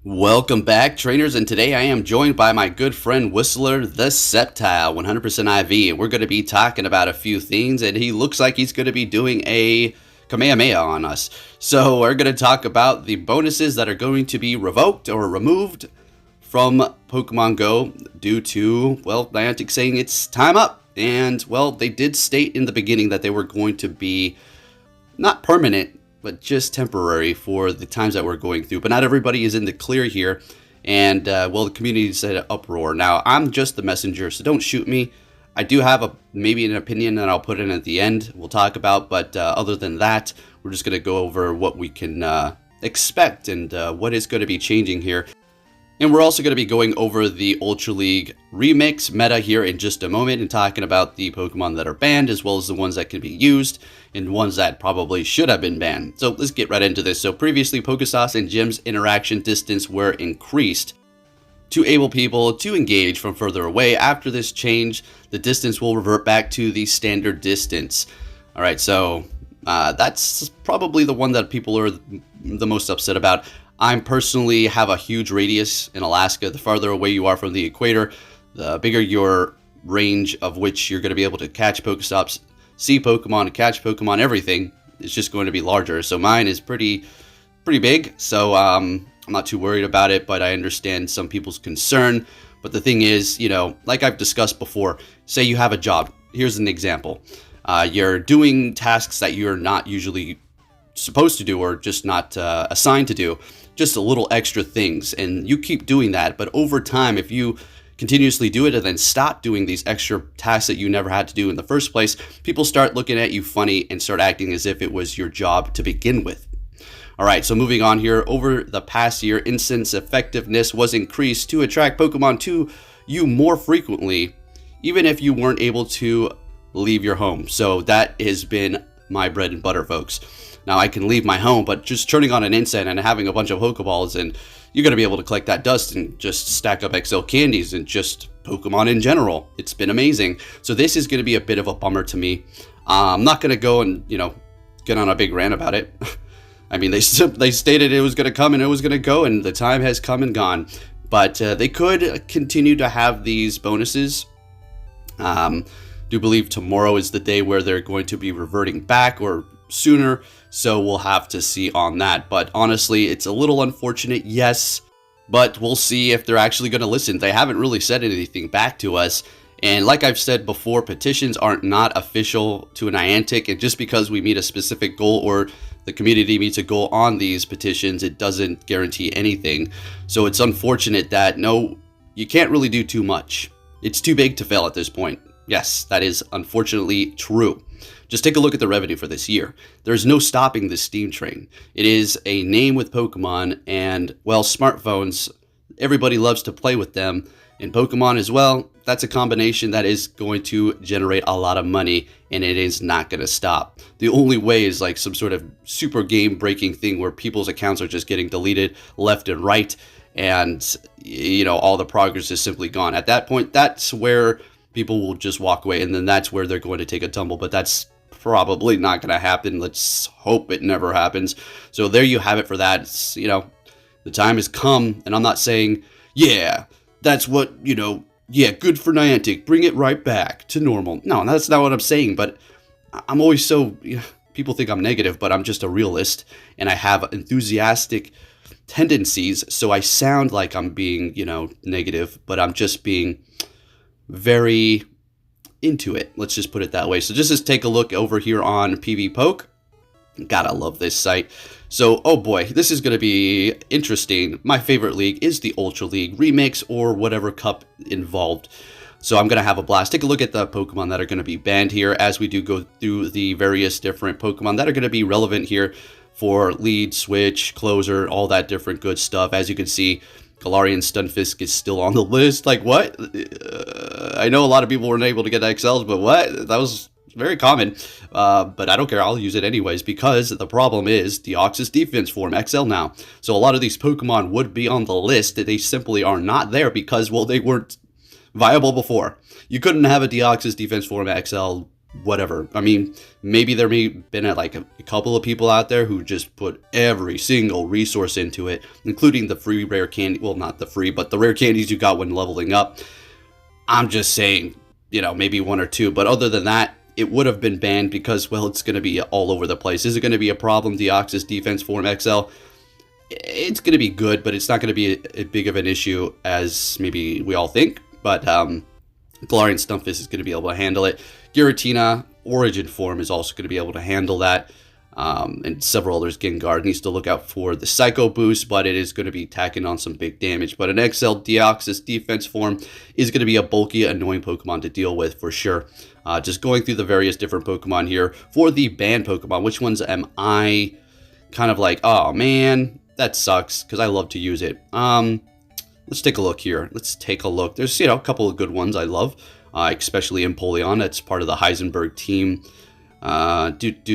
Welcome back, trainers, and today I am joined by my good friend Whistler the Sceptile, 100% IV, and we're going to be talking about a few things, and he looks like he's going to be doing a Kamehameha on us. So we're going to talk about the bonuses that are going to be revoked or removed from Pokemon Go due to, well, Niantic saying it's time up. And, well, they did state in the beginning that they were going to be not permanent, but just temporary for the times that we're going through. But not everybody is in the clear here, and well, the community said an uproar. Now, I'm just the messenger, so don't shoot me. I do have maybe an opinion that I'll put in at the end we'll talk about, but other than that, we're just going to go over what we can expect and what is going to be changing here. And we're also going to be going over the Ultra League remix meta here in just a moment and talking about the Pokemon that are banned as well as the ones that can be used and ones that probably should have been banned. So let's get right into this. So previously, Pokestops and gyms interaction distance were increased to enable people to engage from further away. After this change, the distance will revert back to the standard distance. All right, so that's probably the one that people are the most upset about. I personally have a huge radius in Alaska. The farther away you are from the equator, the bigger your range of which you're going to be able to catch Pokestops, see Pokemon, catch Pokemon, everything is just going to be larger. So mine is pretty big, so I'm not too worried about it, but I understand some people's concern. But the thing is, you know, like I've discussed before, say you have a job. Here's an example. You're doing tasks that you're not usually supposed to do or just not assigned to do, just a little extra things, and you keep doing that. But over time, if you continuously do it and then stop doing these extra tasks that you never had to do in the first place, people start looking at you funny and start acting as if it was your job to begin with. All right, so moving on here, over the past year, Incense Effectiveness was increased to attract Pokemon to you more frequently, even if you weren't able to leave your home. So that has been my bread and butter, folks. Now, I can leave my home, but just turning on an incense and having a bunch of Pokeballs, and you're going to be able to collect that dust and just stack up XL candies and just Pokemon in general. It's been amazing. So this is going to be a bit of a bummer to me. I'm not going to go and, you know, get on a big rant about it. I mean, they stated it was going to come and it was going to go, and the time has come and gone. But they could continue to have these bonuses. Do believe tomorrow is the day where they're going to be reverting back, or sooner, so we'll have to see on that. But honestly, it's a little unfortunate, yes, but we'll see if they're actually going to listen. They haven't really said anything back to us, and like I've said before, petitions aren't not official to Niantic, and just because we meet a specific goal or the community meets a goal on these petitions, it doesn't guarantee anything. So it's unfortunate that no, you can't really do too much. It's too big to fail at this point. Yes, that is unfortunately true. Just take a look at the revenue for this year. There's no stopping this steam train. It is a name with Pokemon, and, well, smartphones, everybody loves to play with them, and Pokemon as well. That's a combination that is going to generate a lot of money, and it is not going to stop. The only way is like some sort of super game-breaking thing where people's accounts are just getting deleted left and right, and, you know, all the progress is simply gone. At that point, that's where people will just walk away, and then that's where they're going to take a tumble, but that's probably not going to happen. Let's hope it never happens. So there you have it for that. It's, you know, the time has come, and I'm not saying, yeah, that's what, you know, yeah, good for Niantic, bring it right back to normal. No, that's not what I'm saying, but I'm always so, you know, people think I'm negative, but I'm just a realist, and I have enthusiastic tendencies, so I sound like I'm being, you know, negative, but I'm just being very into it. Let's just put it that way. So just take a look over here on Pvpoke. Gotta love this site. So, oh boy, this is going to be interesting. My favorite league is the Ultra League Remix or whatever cup involved. So I'm going to have a blast. Take a look at the Pokemon that are going to be banned here as we do go through the various different Pokemon that are going to be relevant here for lead, switch, closer, all that different good stuff. As you can see, Galarian Stunfisk is still on the list. Like, what? I know a lot of people weren't able to get XLs, but what? That was very common. But I don't care. I'll use it anyways, because the problem is Deoxys defense form XL now. So a lot of these Pokemon would be on the list. They simply are not there because, well, they weren't viable before. You couldn't have a Deoxys defense form XL whatever. I mean, maybe there may have been like a couple of people out there who just put every single resource into it, including the free rare candy. Well, not the free, but the rare candies you got when leveling up. I'm just saying, you know, maybe one or two. But other than that, it would have been banned because, well, it's going to be all over the place. Is it going to be a problem, Deoxys Defense Form XL? It's going to be good, but it's not going to be a big of an issue as maybe we all think. But Galarian Stunfisk is going to be able to handle it. Giratina Origin Form is also going to be able to handle that. And several others. Gengar needs to look out for the Psycho Boost, but it is going to be tacking on some big damage. But an XL Deoxys Defense Form is going to be a bulky, annoying Pokemon to deal with for sure. Just going through the various different Pokemon here. For the banned Pokemon, which ones am I kind of like, oh man, that sucks, because I love to use it. Let's take a look here. Let's take a look. There's, you know, a couple of good ones I love, especially Empoleon. That's part of the Heisenberg team. Venusaur,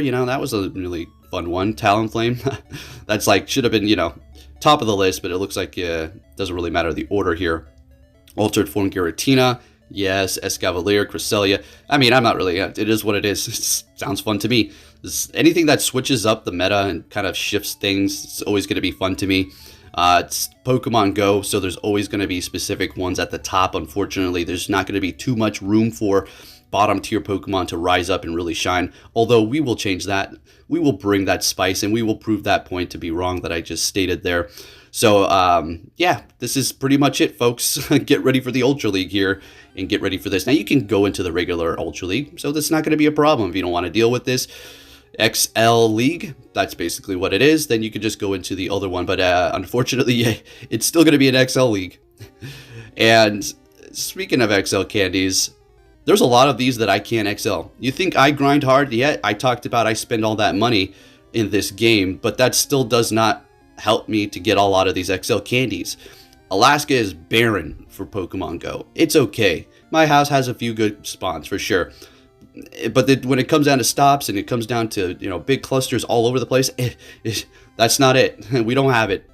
you know, that was a really fun one. Talonflame, that's like, should have been, you know, top of the list, but it looks like doesn't really matter the order here. Altered Form Giratina, yes. Escavalier, Cresselia. I mean, I'm not really, it is what it is. It sounds fun to me. Anything that switches up the meta and kind of shifts things, it's always going to be fun to me. It's Pokemon Go, so there's always going to be specific ones at the top. Unfortunately, there's not going to be too much room for bottom tier Pokemon to rise up and really shine. Although we will change that. We will bring that spice, and we will prove that point to be wrong that I just stated there. So, yeah, this is pretty much it, folks. Get ready for the Ultra League here, and get ready for this. Now, you can go into the regular Ultra League, so that's not going to be a problem if you don't want to deal with this. XL League, that's basically what it is. Then you can just go into the other one. But unfortunately, yeah, it's still going to be an XL League. And speaking of XL candies, there's a lot of these that I can't XL. You think I grind hard? Yeah, I talked about I spend all that money in this game, but that still does not help me to get a lot of these XL candies. Alaska is barren for Pokemon Go. It's okay. My house has a few good spawns for sure. But when it comes down to stops and it comes down to, you know, big clusters all over the place, that's not it. We don't have it.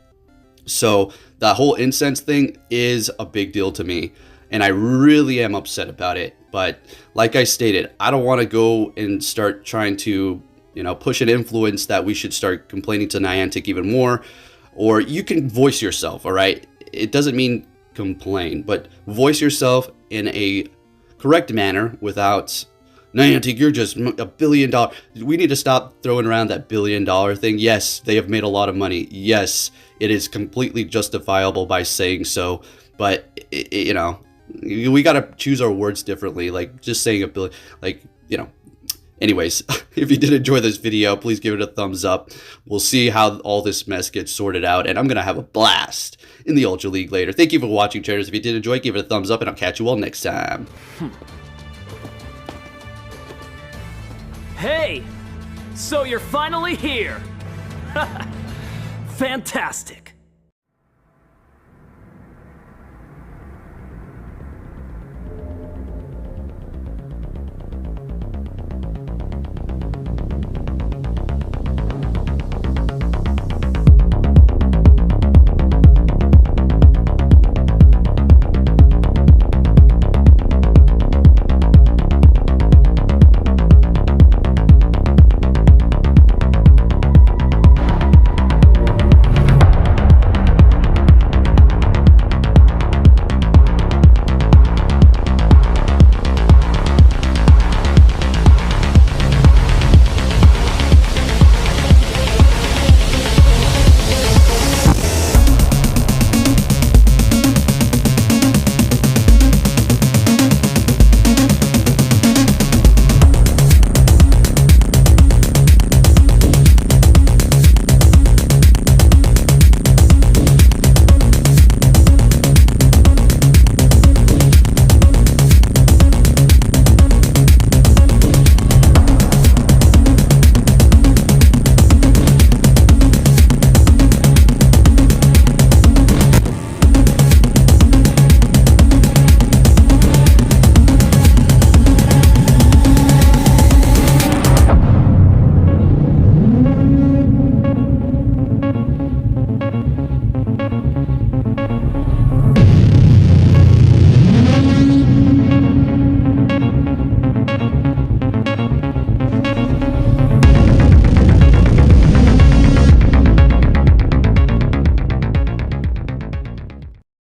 So the whole incense thing is a big deal to me, and I really am upset about it. But like I stated, I don't want to go and start trying to, you know, push an influence that we should start complaining to Niantic even more. Or you can voice yourself, all right? It doesn't mean complain, but voice yourself in a correct manner without, Niantic, you're just $1 billion. We need to stop throwing around that $1 billion thing. Yes, they have made a lot of money. Yes, it is completely justifiable by saying so. But, you know, we got to choose our words differently. Like, just saying $1 billion, like, you know. Anyways, if you did enjoy this video, please give it a thumbs up. We'll see how all this mess gets sorted out, and I'm going to have a blast in the Ultra League later. Thank you for watching, traders. If you did enjoy, give it a thumbs up, and I'll catch you all next time. Hey! So you're finally here! Fantastic!